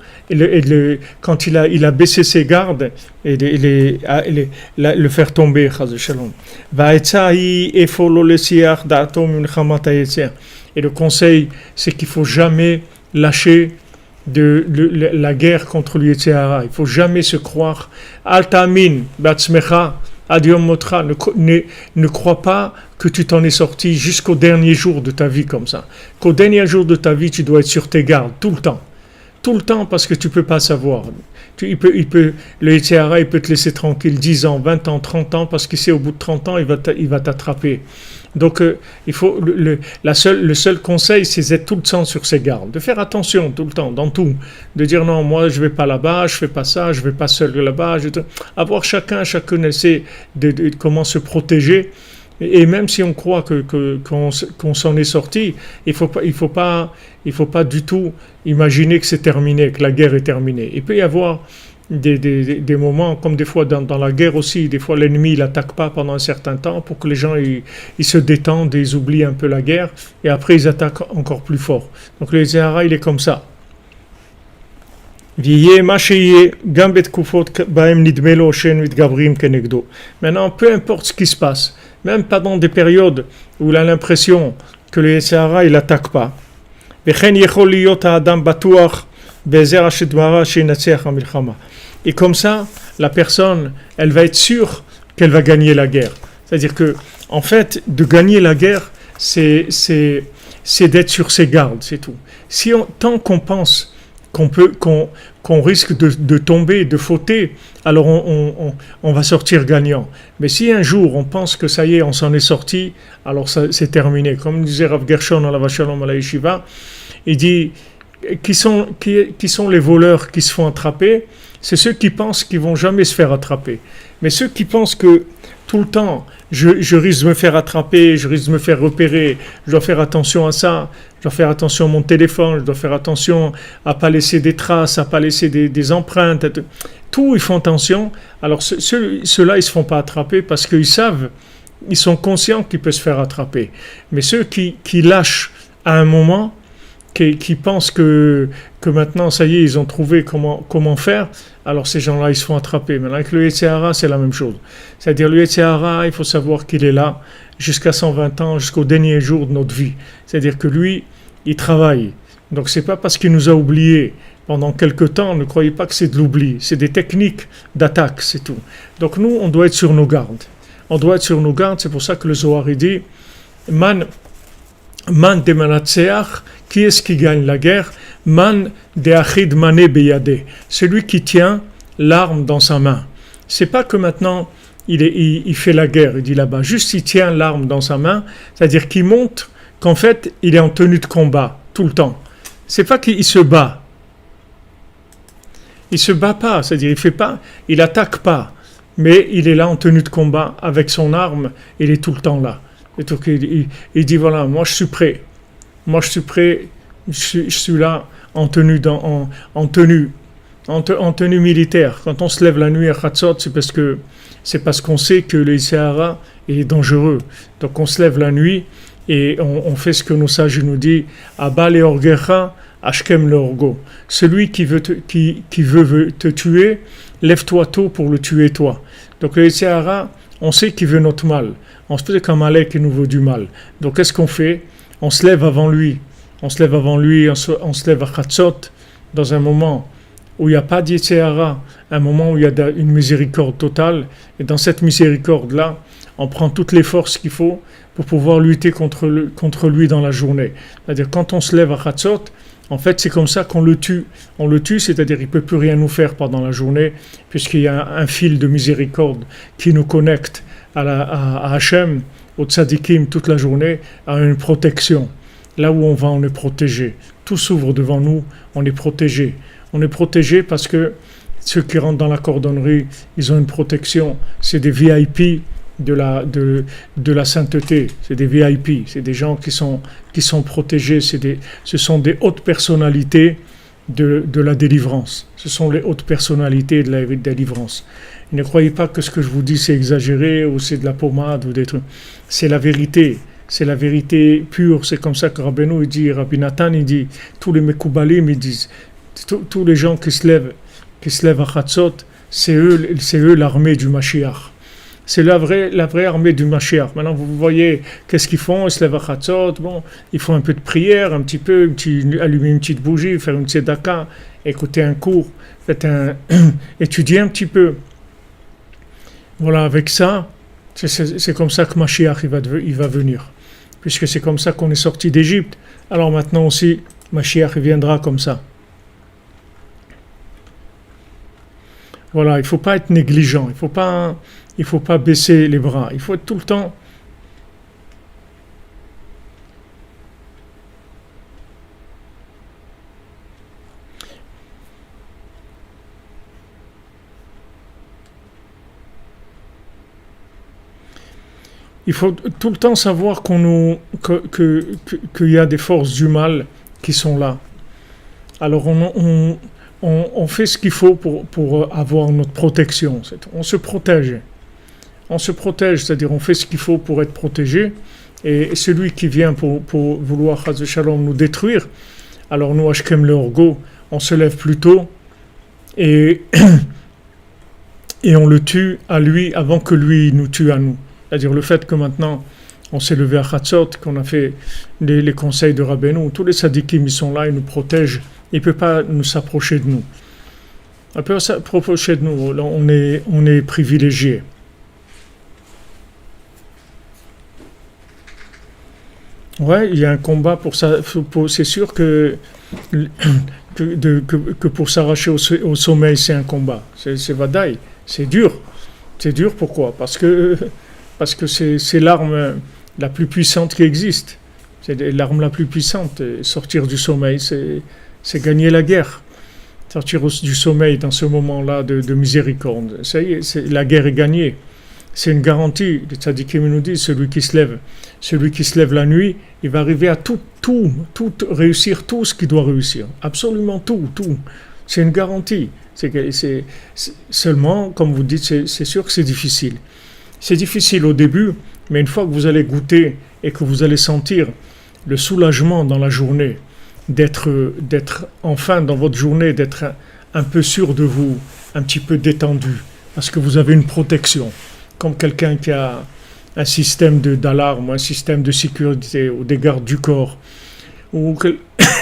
quand il a baissé ses gardes, et le faire tomber. Et le conseil, c'est qu'il ne faut jamais lâcher la guerre contre le Yetzer Hara. Il ne faut jamais se croire. Al ta'amin ba'atzmecha ad yom motra. Ne crois pas que tu t'en es sorti jusqu'au dernier jour de ta vie comme ça. Qu'au dernier jour de ta vie, tu dois être sur tes gardes tout le temps. Tout le temps, parce que tu ne peux pas savoir. Le Yetzer Hara, il peut te laisser tranquille 10 ans, 20 ans, 30 ans, parce qu'il sait au bout de 30 ans, il va t'attraper. Donc, il faut le seul conseil, c'est d'être tout le temps sur ses gardes, de faire attention tout le temps, dans tout, de dire non, moi je vais pas là-bas, je fais pas ça, je vais pas seul là-bas, avoir chacun essaie de comment se protéger. Et même si on croit qu'on s'en est sorti, il faut pas du tout imaginer que c'est terminé, que la guerre est terminée. Il peut y avoir des moments, comme des fois dans la guerre aussi, des fois l'ennemi il n'attaque pas pendant un certain temps pour que les gens ils se détendent et ils oublient un peu la guerre, et après ils attaquent encore plus fort. Donc le Yetzer Hara, il est comme ça. Maintenant, peu importe ce qui se passe, même pendant des périodes où il a l'impression que le Yetzer Hara il n'attaque pas, et comme ça, la personne, elle va être sûre qu'elle va gagner la guerre. C'est-à-dire que, en fait, de gagner la guerre, c'est d'être sur ses gardes, c'est tout. Tant qu'on pense qu'on risque de tomber, de fauter, alors on va sortir gagnant. Mais si un jour on pense que ça y est, on s'en est sorti, alors c'est terminé. Comme disait Rav Gershon alav shalom à la yeshiva, il dit qui sont les voleurs qui se font attraper? C'est ceux qui pensent qu'ils vont jamais se faire attraper. Mais ceux qui pensent que tout le temps, je risque de me faire attraper, je risque de me faire repérer, je dois faire attention à ça, je dois faire attention à mon téléphone, je dois faire attention à pas laisser des traces, à pas laisser des empreintes, tout, ils font attention. Alors ceux-là, ils se font pas attraper parce qu'ils savent, ils sont conscients qu'ils peuvent se faire attraper. Mais ceux qui lâchent à un moment, qui pensent que maintenant, ça y est, ils ont trouvé comment faire, alors ces gens-là, ils se font attraper. Maintenant, avec le Yetzer Hara, c'est la même chose. C'est-à-dire, le Yetzer Hara, il faut savoir qu'il est là jusqu'à 120 ans, jusqu'au dernier jour de notre vie. C'est-à-dire que lui, il travaille. Donc, c'est pas parce qu'il nous a oubliés pendant quelque temps, ne croyez pas que c'est de l'oubli. C'est des techniques d'attaque, c'est tout. Donc, nous, on doit être sur nos gardes. On doit être sur nos gardes, c'est pour ça que le Zohar, il dit, Man Man de Manatseach, qui est-ce qui gagne la guerre? Man de Achid Mané Beyade, celui qui tient l'arme dans sa main. C'est pas que maintenant il fait la guerre, il dit là-bas, juste il tient l'arme dans sa main, c'est-à-dire qu'il montre qu'en fait il est en tenue de combat tout le temps. C'est pas qu'il se bat. Il se bat pas, c'est-à-dire il attaque pas, mais il est là en tenue de combat avec son arme, il est tout le temps là. Et donc il dit voilà, moi je suis prêt, je suis là en tenue militaire. Quand on se lève la nuit à Khatzot, c'est parce qu'on sait que le Sahara est dangereux. Donc on se lève la nuit et on fait ce que nos sages nous disent, Abba le orgecha, ashkem le orgo. Celui qui veut te tuer, lève-toi tôt pour le tuer toi. Donc le Sahara, on sait qu'il veut notre mal. On se fait comme Malek qui nous veut du mal. Donc qu'est-ce qu'on fait? On se lève avant lui. On se lève à Khatzot, dans un moment où il n'y a pas d'Yetzer-Hara, un moment où il y a une miséricorde totale. Et dans cette miséricorde-là, on prend toutes les forces qu'il faut pour pouvoir lutter contre lui dans la journée. C'est-à-dire quand on se lève à Khatzot, en fait c'est comme ça qu'on le tue. On le tue, c'est-à-dire qu'il ne peut plus rien nous faire pendant la journée, puisqu'il y a un fil de miséricorde qui nous connecte à Hachem, au tzadikim toute la journée, à une protection. Là où on va, on est protégé. Tout s'ouvre devant nous, on est protégé. On est protégé parce que ceux qui rentrent dans la cordonnerie, ils ont une protection. C'est des VIP de la sainteté. C'est des VIP. C'est des gens qui sont protégés. Ce sont des hautes personnalités de la délivrance. Ce sont les hautes personnalités de la délivrance. Ne croyez pas que ce que je vous dis c'est exagéré ou c'est de la pommade ou des trucs. C'est la vérité. C'est la vérité pure. C'est comme ça que Rabbeinu dit, Rabbi Nathan il dit, tous les Mekoubalim ils disent, tous les gens qui se lèvent à Khatzot, c'est eux l'armée du Mashiach. C'est la vraie armée du Mashiach. Maintenant vous voyez qu'est-ce qu'ils font, ils se lèvent à Khatzot, bon, ils font un peu de prière, un petit peu, allumer une petite bougie, faire une tzedaka, écouter un cours, étudier un petit peu. Voilà, avec ça, c'est comme ça que Mashiach il va venir. Puisque c'est comme ça qu'on est sorti d'Égypte. Alors maintenant aussi, Mashiach viendra comme ça. Voilà, il ne faut pas être négligent, il ne faut pas baisser les bras, il faut être tout le temps. Il faut tout le temps savoir qu'il y a des forces du mal qui sont là. Alors on fait ce qu'il faut pour avoir notre protection. On se protège. On se protège, c'est-à-dire on fait ce qu'il faut pour être protégé. Et celui qui vient pour vouloir, Chas Shalom, nous détruire, alors nous, Ashkem le Orgo, on se lève plus tôt et on le tue à lui avant que lui nous tue à nous. C'est-à-dire le fait que maintenant on s'est levé à Khatzot, qu'on a fait les conseils de Rabbeinu, tous les sadikim ils sont là, ils nous protègent, ils ne peuvent pas nous s'approcher de nous. Ils peuvent s'approcher de nous, là, on est privilégiés. Ouais, il y a un combat pour ça, c'est sûr que pour s'arracher au sommeil c'est un combat, c'est vadaï, c'est dur. C'est dur pourquoi? Parce que c'est l'arme la plus puissante qui existe. C'est l'arme la plus puissante. Sortir du sommeil, c'est gagner la guerre. Sortir du sommeil dans ce moment-là de miséricorde. Ça y est, la guerre est gagnée. C'est une garantie. Les tzadikim nous disent, celui qui se lève la nuit, il va arriver à tout réussir tout ce qu'il doit réussir. Absolument tout. C'est une garantie. C'est seulement, comme vous dites, c'est sûr que c'est difficile. C'est difficile au début, mais une fois que vous allez goûter et que vous allez sentir le soulagement dans la journée, d'être enfin dans votre journée, d'être un peu sûr de vous, un petit peu détendu, parce que vous avez une protection, comme quelqu'un qui a un système d'alarme, un système de sécurité ou des gardes du corps, où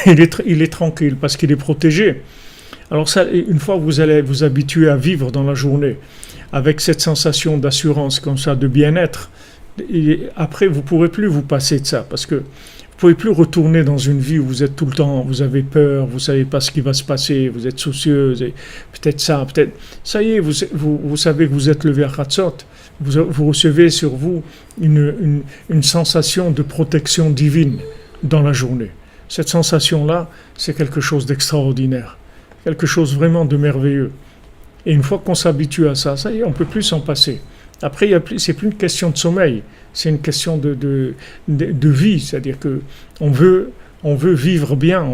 il est tranquille parce qu'il est protégé. Alors ça, une fois que vous allez vous habituer à vivre dans la journée, avec cette sensation d'assurance comme ça, de bien-être, et après vous ne pourrez plus vous passer de ça, parce que vous pouvez plus retourner dans une vie où vous êtes tout le temps, vous avez peur, vous savez pas ce qui va se passer, vous êtes soucieuse, et peut-être ça, peut-être. Ça y est, vous savez que vous êtes levé à Hatzot, vous recevez sur vous une sensation de protection divine dans la journée. Cette sensation-là, c'est quelque chose d'extraordinaire, quelque chose vraiment de merveilleux. Et une fois qu'on s'habitue à ça, ça y est, on ne peut plus s'en passer. Après, c'est plus une question de sommeil, c'est une question de vie, c'est-à-dire que on veut vivre bien,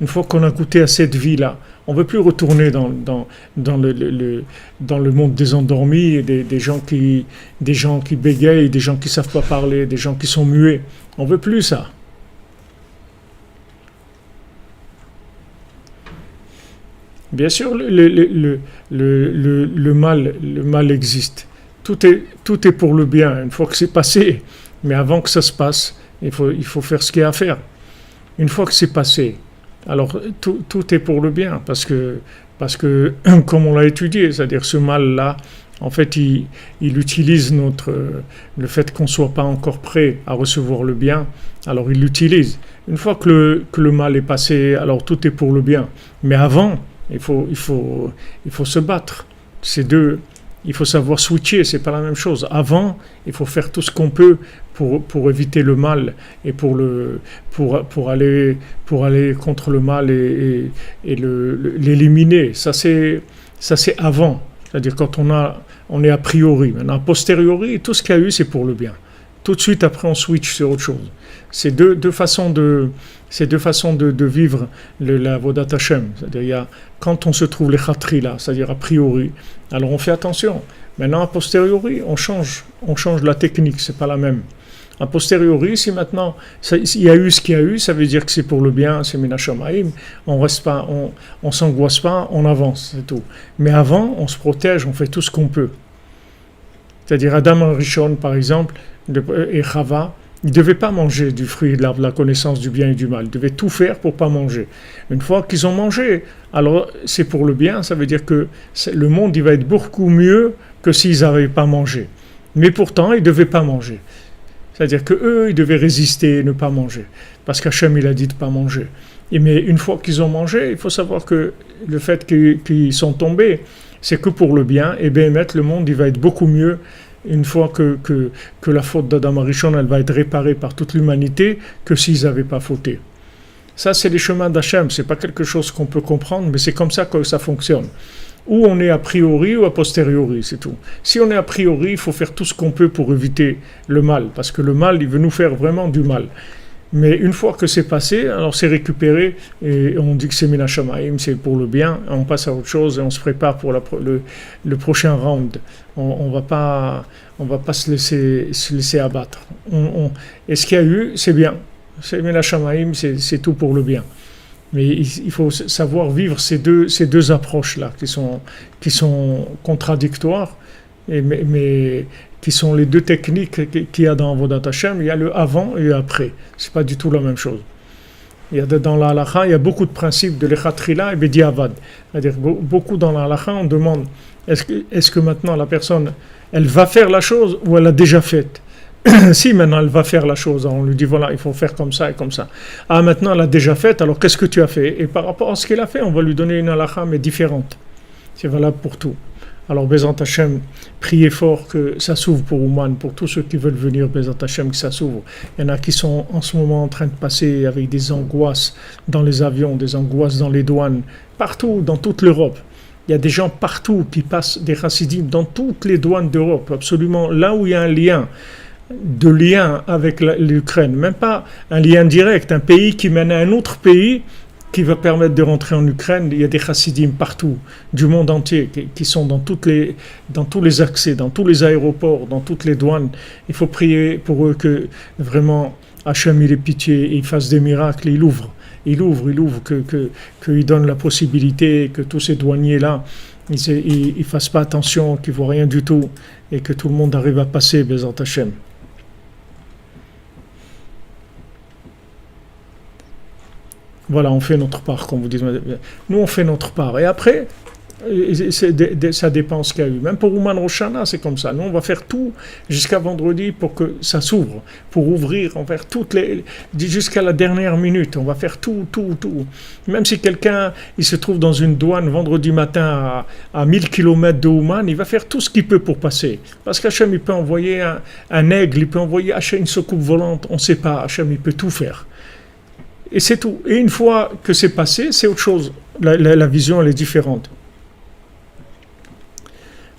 une fois qu'on a goûté à cette vie-là, on ne veut plus retourner dans le monde des endormis, et des gens qui bégayent, des gens qui ne savent pas parler, des gens qui sont muets. On ne veut plus ça. Bien sûr, le mal existe. Tout est pour le bien, une fois que c'est passé. Mais avant que ça se passe, il faut faire ce qu'il y a à faire. Une fois que c'est passé, alors tout est pour le bien, parce que, comme on l'a étudié, c'est-à-dire ce mal-là, en fait, il utilise le fait qu'on ne soit pas encore prêt à recevoir le bien, alors il l'utilise. Une fois que le mal est passé, alors tout est pour le bien. Mais avant, il faut se battre. Il faut savoir switcher, c'est pas la même chose. Avant, il faut faire tout ce qu'on peut pour éviter le mal et pour aller contre le mal et l'éliminer. Ça c'est avant. C'est-à-dire quand on est a priori. Maintenant, a posteriori, tout ce qu'il y a eu, c'est pour le bien. Tout de suite, après, on switch sur autre chose. C'est deux façons de vivre la Vodat Hashem. C'est-à-dire, quand on se trouve les khatri là, c'est-à-dire a priori, alors on fait attention. Maintenant, a posteriori, on change la technique, c'est pas la même. A posteriori, si maintenant il y a eu ce qu'il y a eu, ça veut dire que c'est pour le bien, c'est Minashamaim, on reste pas, on s'angoisse pas, on avance, c'est tout. Mais avant, on se protège, on fait tout ce qu'on peut. C'est-à-dire Adam Rishon, par exemple, et Chava, ils ne devaient pas manger du fruit de l'arbre de la connaissance du bien et du mal. Ils devaient tout faire pour ne pas manger. Une fois qu'ils ont mangé, alors c'est pour le bien, ça veut dire que le monde il va être beaucoup mieux que s'ils n'avaient pas mangé. Mais pourtant, ils ne devaient pas manger. C'est-à-dire qu'eux, ils devaient résister et ne pas manger. Parce qu'Hachem, il a dit de ne pas manger. Mais une fois qu'ils ont mangé, il faut savoir que le fait qu'ils sont tombés, c'est que pour le bien. Et bien, le monde, il va être beaucoup mieux une fois que la faute d'Adam Arishon, elle va être réparée par toute l'humanité, que s'ils n'avaient pas fauté. Ça, c'est les chemins d'Hachem. C'est pas quelque chose qu'on peut comprendre, mais c'est comme ça que ça fonctionne. Ou on est a priori ou a posteriori, c'est tout. Si on est a priori, il faut faire tout ce qu'on peut pour éviter le mal, parce que le mal, il veut nous faire vraiment du mal. Mais une fois que c'est passé, alors c'est récupéré, et on dit que c'est Minashamaim, c'est pour le bien, on passe à autre chose, et on se prépare pour le prochain round. On va pas se laisser abattre. Et ce qu'il y a eu, c'est bien. C'est Minashamaim, c'est tout pour le bien. Mais il faut savoir vivre ces deux approches-là, qui sont contradictoires, mais qui sont les deux techniques qu'il y a dans Avodat Hashem. Il y a le avant et le après. C'est pas du tout la même chose. Dans la halakha, il y a beaucoup de principes de l'echatrila et bediavad. C'est-à-dire beaucoup dans la halakha, on demande est-ce que maintenant la personne, elle va faire la chose ou elle l'a déjà faite. Si maintenant elle va faire la chose, on lui dit voilà, il faut faire comme ça et comme ça. Ah, maintenant elle l'a déjà faite, alors qu'est-ce que tu as fait? Et par rapport à ce qu'elle a fait, on va lui donner une halakha mais différente. C'est valable pour tout. Alors Bezant Hashem, priez fort que ça s'ouvre pour Ouman, pour tous ceux qui veulent venir, Bezant Hashem, que ça s'ouvre. Il y en a qui sont en ce moment en train de passer avec des angoisses dans les avions, des angoisses dans les douanes, partout, dans toute l'Europe. Il y a des gens partout qui passent des chassidim dans toutes les douanes d'Europe, absolument là où il y a un lien avec l'Ukraine, même pas un lien direct, un pays qui mène à un autre pays qui va permettre de rentrer en Ukraine. Il y a des chassidim partout, du monde entier, qui sont dans tous les accès, dans tous les aéroports, dans toutes les douanes. Il faut prier pour eux que vraiment Hachem il ait pitié, et il fasse des miracles, il ouvre, qu'il donne la possibilité que tous ces douaniers-là, ils fassent pas attention, qu'ils voient rien du tout, et que tout le monde arrive à passer, Bezant Hachem. Voilà, on fait notre part, comme vous dites. Nous, on fait notre part. Et après, Ça dépend ce qu'il y a eu. Même pour Ouman Roshana, c'est comme ça. Nous, on va faire tout jusqu'à vendredi pour que ça s'ouvre, pour ouvrir, on va faire jusqu'à la dernière minute. On va faire tout. Même si quelqu'un, il se trouve dans une douane vendredi matin à 1000 km de Ouman, il va faire tout ce qu'il peut pour passer. Parce qu'Hachem, il peut envoyer un aigle, il peut envoyer Hachem une soucoupe volante, on ne sait pas. Hachem, il peut tout faire. Et c'est tout. Et une fois que c'est passé, c'est autre chose. La vision, elle est différente.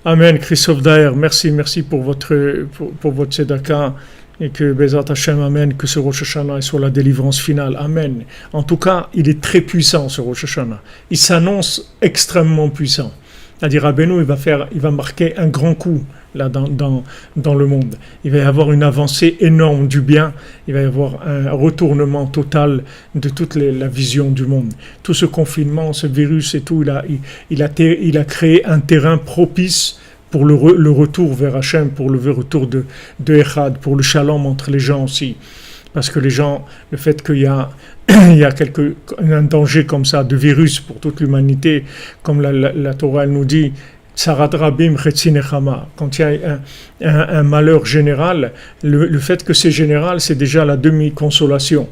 Amen, Christophe Daher, merci pour votre tzedaka et que Bezat Hashem, amen, que ce Rosh Hashanah soit la délivrance finale, amen. En tout cas, il est très puissant ce Rosh Hashanah. Il s'annonce extrêmement puissant. C'est-à-dire, Rabbeinu, il va marquer un grand coup là dans le monde. Il va y avoir une avancée énorme du bien. Il va y avoir un retournement total de toute la vision du monde. Tout ce confinement, ce virus et tout, il a créé un terrain propice pour le retour vers Hachem, pour le retour de Echad, pour le shalom entre les gens aussi. Parce que les gens, le fait qu'il y a un danger comme ça de virus pour toute l'humanité, comme la Torah elle nous dit, Sarat Rabim Chetzi Nechama. Quand il y a un malheur général, le fait que c'est général, c'est déjà la demi-consolation.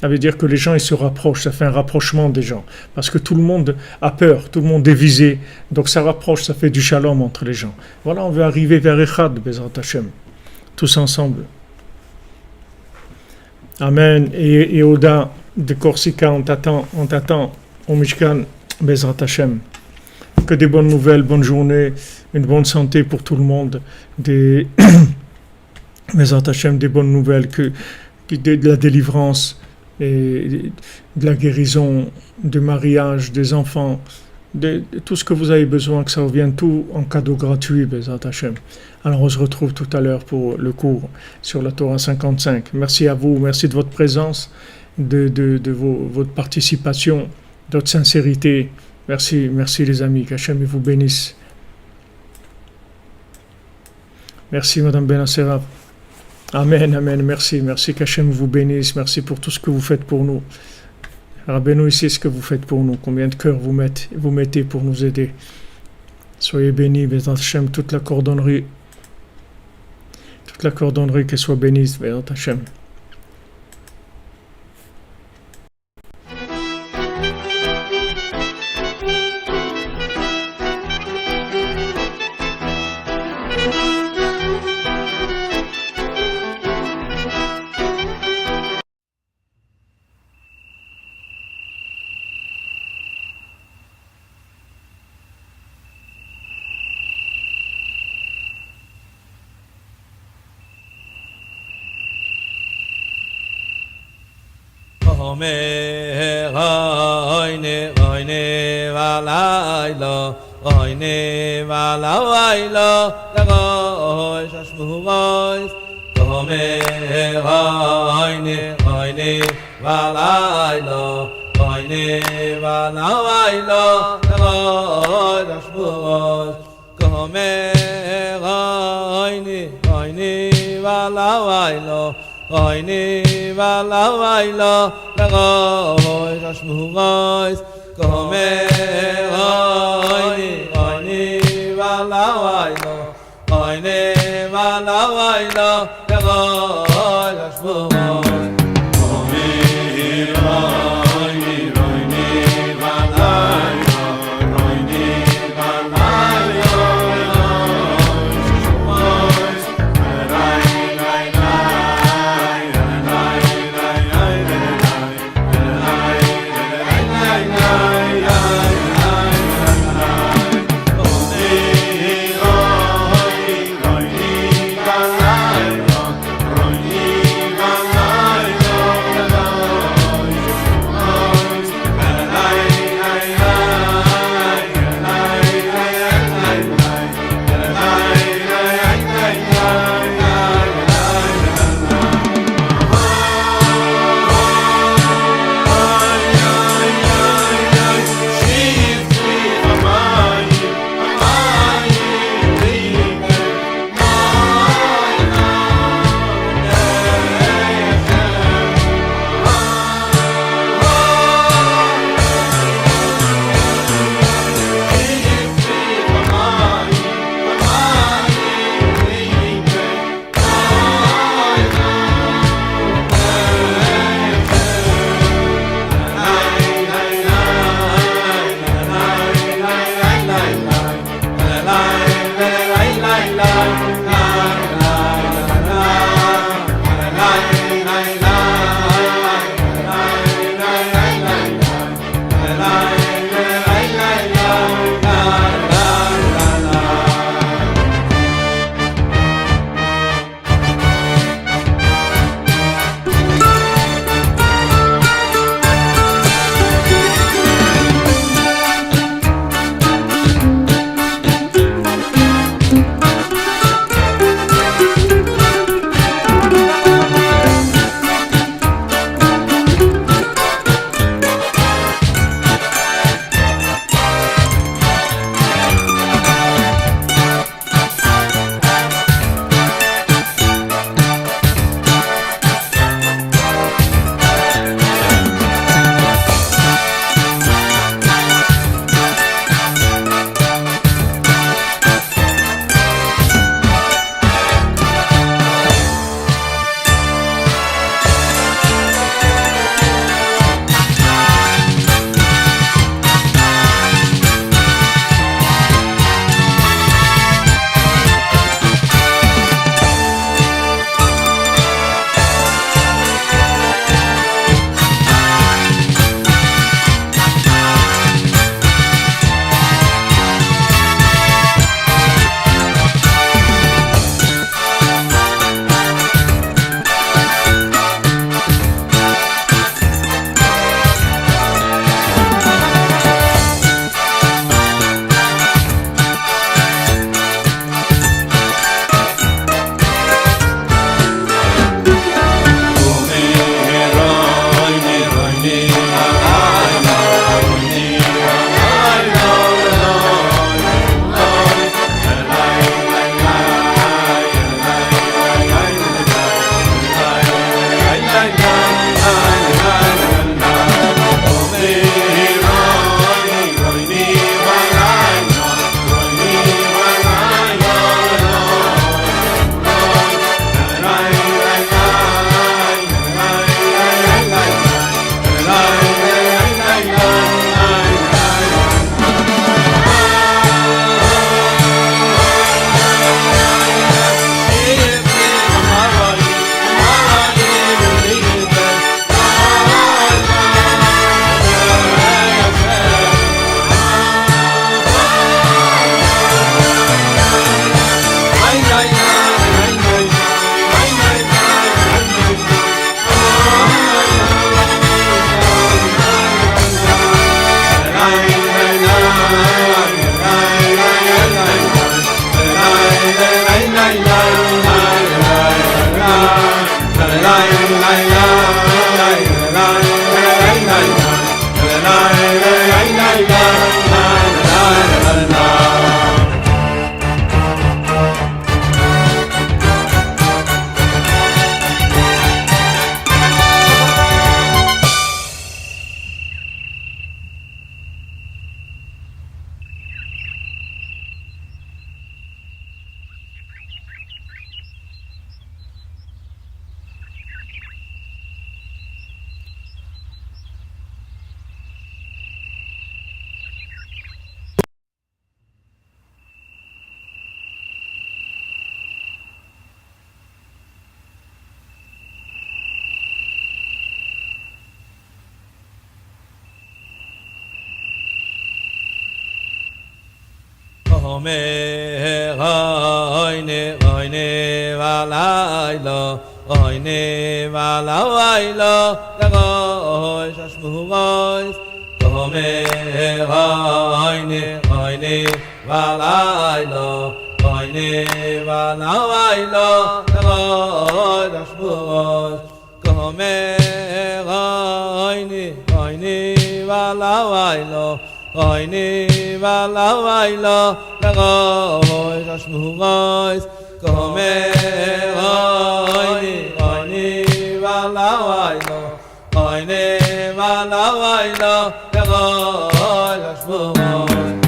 Ça veut dire que les gens ils se rapprochent, ça fait un rapprochement des gens. Parce que tout le monde a peur, tout le monde est visé. Donc ça rapproche, ça fait du shalom entre les gens. Voilà, on veut arriver vers Echad, Bezrat Hashem, tous ensemble. Amen. Et Oda de Corsica, on t'attend au Mishkan, Bezrat Hashem. Que des bonnes nouvelles, bonne journée, une bonne santé pour tout le monde, Bezrat Hashem, des bonnes nouvelles, de la délivrance, et de la guérison, du mariage, des enfants, de tout ce que vous avez besoin, que ça revienne tout en cadeau gratuit, Bezrat Hashem. Alors on se retrouve tout à l'heure pour le cours sur la Torah 55. Merci à vous, merci de votre présence, de votre participation, de votre sincérité. Merci les amis, qu'Hachem vous bénisse. Merci Madame Benassera. Amen, merci, qu'Hachem vous bénisse, merci pour tout ce que vous faites pour nous. Rabbeinu ici ce que vous faites pour nous, combien de cœurs vous mettez pour nous aider. Soyez bénis, Bezrat Hashem, toute la cordonnerie qu'elle soit bénie, Bezrat Hashem. Oyne valaylo, oyne valaylo, lagoy shashmuvois. Oyne valaylo, oyne valaylo, lagoy shashmuvois. Oyne valaylo. Oyne valaylo, lagoy shashmuvois. Oyne valaylo, oyne valaylo, lagoy shashmuvois. Omer oyne oyne valaylo oyne valaylo Legoy shashmugoy Omer oyne oyne valaylo oyne valaylo Legoy shashmugoy Omer oyne oyne valaylo oyne valaylo Legoy shashmugoy Omer oyne oyne valaylo oyne valaylo Legoy shashmugoy